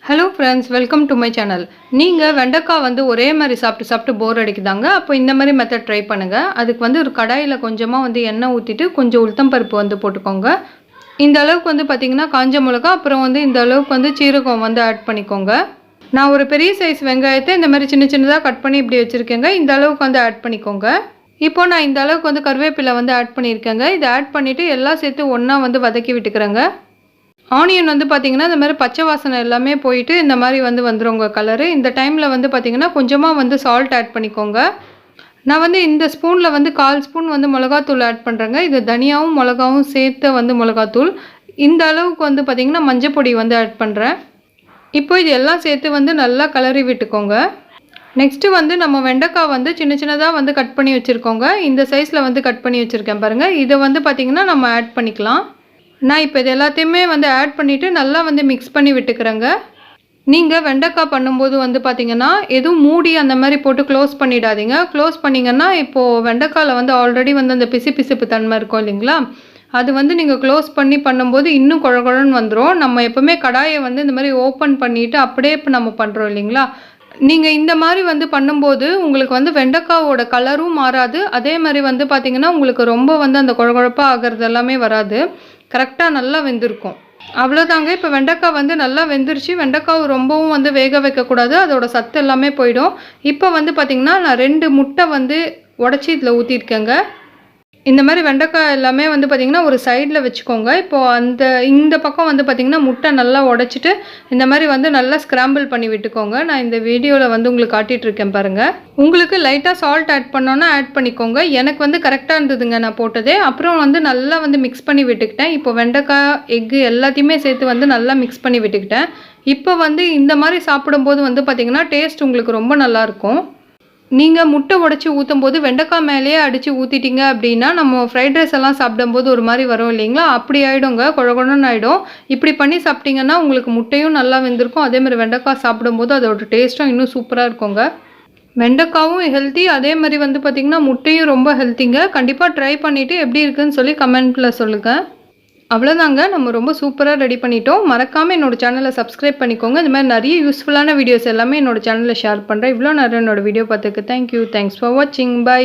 Hello friends, welcome to my channel. நீங்கள் வெண்டைக்காய் வந்து ஒரே மாதிரி சாப்பிட்டு போர் அடிக்குதாங்க. அப்போ இந்த மாதிரி மெத்தட் ட்ரை பண்ணுங்கள். அதுக்கு வந்து ஒரு கடாயில் கொஞ்சமாக வந்து எண்ணெய் ஊற்றிட்டு கொஞ்சம் உளுத்தம்பருப்பு வந்து போட்டுக்கோங்க. இந்த அளவுக்கு வந்து பார்த்திங்கன்னா காஞ்ச மிளகா, அப்புறம் வந்து இந்த அளவுக்கு வந்து சீரகம் வந்து ஆட் பண்ணிக்கோங்க. நான் ஒரு பெரிய சைஸ் வெங்காயத்தை இந்த மாதிரி சின்ன சின்னதாக கட் பண்ணி இப்படி வச்சுருக்கேங்க. இந்த அளவுக்கு வந்து ஆட் பண்ணிக்கோங்க. இப்போது நான் இந்த அளவுக்கு வந்து கருவேப்பிலை வந்து ஆட் பண்ணியிருக்கேங்க. இதை ஆட் பண்ணிவிட்டு எல்லாம் சேர்த்து ஒன்றா வந்து வதக்கி விட்டுக்கிறேங்க. ஆனியன் வந்து பார்த்திங்கன்னா இந்த மாதிரி பச்சை வாசனை எல்லாமே போயிட்டு இந்த மாதிரி வந்து வந்துருங்க கலரு. இந்த டைமில் வந்து பார்த்திங்கன்னா கொஞ்சமாக வந்து சால்ட் ஆட் பண்ணிக்கோங்க. நான் வந்து இந்த ஸ்பூனில் வந்து 1/4 ஸ்பூன் வந்து மிளகாத்தூள் ஆட் பண்ணுறேங்க. இது தனியாவும் மிளகாவும் சேர்த்து வந்து மிளகாத்தூள். இந்த அளவுக்கு வந்து பார்த்திங்கன்னா மஞ்சப்பொடி வந்து ஆட் பண்ணுறேன். இப்போ இது எல்லாம் சேர்த்து வந்து நல்லா கலரி விட்டுக்கோங்க. நெக்ஸ்ட்டு வந்து நம்ம வெண்டைக்காய் வந்து சின்ன சின்னதாக வந்து கட் பண்ணி வச்சுருக்கோங்க. இந்த சைஸில் வந்து கட் பண்ணி வச்சுருக்கேன் பாருங்கள். இதை வந்து பார்த்திங்கன்னா நம்ம ஆட் பண்ணிக்கலாம். நான் இப்போ இது எல்லாத்தையுமே வந்து ஆட் பண்ணிவிட்டு நல்லா வந்து மிக்ஸ் பண்ணி விட்டுக்கிறேங்க. நீங்கள் வெண்டைக்காய் பண்ணும்போது வந்து பார்த்திங்கன்னா எதுவும் மூடி அந்த மாதிரி போட்டு க்ளோஸ் பண்ணிடாதீங்க. க்ளோஸ் பண்ணிங்கன்னா இப்போது வெண்டைக்காயில் வந்து ஆல்ரெடி வந்து அந்த பிசுப்பு தன்மை இருக்கும் இல்லைங்களா, அது வந்து நீங்கள் க்ளோஸ் பண்ணி பண்ணும்போது இன்னும் குழகுழன்னு வந்துடும். நம்ம எப்போவுமே கடாயை வந்து இந்த மாதிரி ஓப்பன் பண்ணிவிட்டு அப்படியே இப்போ நம்ம பண்ணுறோம் இல்லைங்களா, நீங்கள் இந்த மாதிரி வந்து பண்ணும்போது உங்களுக்கு வந்து வெண்டைக்காவோட கலரும் மாறாது. அதே மாதிரி வந்து பார்த்திங்கன்னா உங்களுக்கு ரொம்ப வந்து அந்த குழகுழப்பாக ஆகிறது எல்லாமே வராது. கரெக்டாக நல்லா வெந்திருக்கும். அவ்வளோதாங்க. இப்போ வெண்டைக்காய் வந்து நல்லா வெந்துருச்சு. வெண்டைக்காய் ரொம்பவும் வந்து வேக வைக்கக்கூடாது, அதோட சத்து எல்லாமே போயிடும். இப்போ வந்து பார்த்திங்கன்னா நான் 2 முட்டை வந்து உடச்சி இதில் ஊற்றிருக்கேங்க. இந்த மாதிரி வெண்டைக்காய் எல்லாமே வந்து பார்த்திங்கன்னா ஒரு சைடில் வச்சுக்கோங்க. இப்போது இந்த பக்கம் வந்து பார்த்திங்கன்னா முட்டை நல்லா உடச்சிட்டு இந்த மாதிரி வந்து நல்லா ஸ்க்ராம்பிள் பண்ணி விட்டுக்கோங்க. நான் இந்த வீடியோவில் வந்து உங்களுக்கு காட்டிகிட்ருக்கேன் பாருங்கள். உங்களுக்கு லைட்டாக சால்ட் ஆட் பண்ணோன்னா ஆட் பண்ணிக்கோங்க. எனக்கு வந்து கரெக்டாக இருந்ததுங்க நான் போட்டதே. அப்புறம் வந்து நல்லா வந்து மிக்ஸ் பண்ணி விட்டுக்கிட்டேன். இப்போ வெண்டைக்காய், எக்கு எல்லாத்தையுமே சேர்த்து வந்து நல்லா மிக்ஸ் பண்ணி விட்டுக்கிட்டேன். இப்போ வந்து இந்த மாதிரி சாப்பிடும்போது வந்து பார்த்திங்கன்னா டேஸ்ட் உங்களுக்கு ரொம்ப நல்லாயிருக்கும். நீங்கள் முட்டை உடச்சி ஊற்றும் போது வெண்டைக்காய் மேலேயே அடித்து ஊற்றிட்டீங்க அப்படின்னா நம்ம ஃப்ரைட் ரைஸ் எல்லாம் சாப்பிடும்போது ஒரு மாதிரி வரும் இல்லைங்களா, அப்படி ஆகிடுங்க, குழகுழன்னு ஆகிடும். இப்படி பண்ணி சாப்பிட்டிங்கன்னா உங்களுக்கு முட்டையும் நல்லா வெந்திருக்கும். அதேமாதிரி வெண்டைக்காய் சாப்பிடும்போது அதோட டேஸ்ட்டும் இன்னும் சூப்பராக இருக்குங்க. வெண்டைக்காவும் ஹெல்த்தி, அதே மாதிரி வந்து பார்த்திங்கன்னா முட்டையும் ரொம்ப ஹெல்த்திங்க. கண்டிப்பாக ட்ரை பண்ணிவிட்டு எப்படி இருக்குதுன்னு சொல்லி கமெண்ட்டில் சொல்லுங்கள். அவ்வளோதாங்க, நம்ம ரொம்ப சூப்பராக ரெடி பண்ணிட்டோம். மறக்காமல் என்னோடய சேனலை சப்ஸ்கிரைப் பண்ணிக்கோங்க. இந்த மாதிரி நிறைய யூஸ்ஃபுல்லான வீடியோஸ் எல்லாமே என்னோடய சேனலில் ஷேர் பண்ணுறேன். இவ்வளோ நேரம் என்னோடய வீடியோ பார்த்துக்கு தேங்க்யூ. தேங்க்ஸ் ஃபார் வாட்சிங். பை.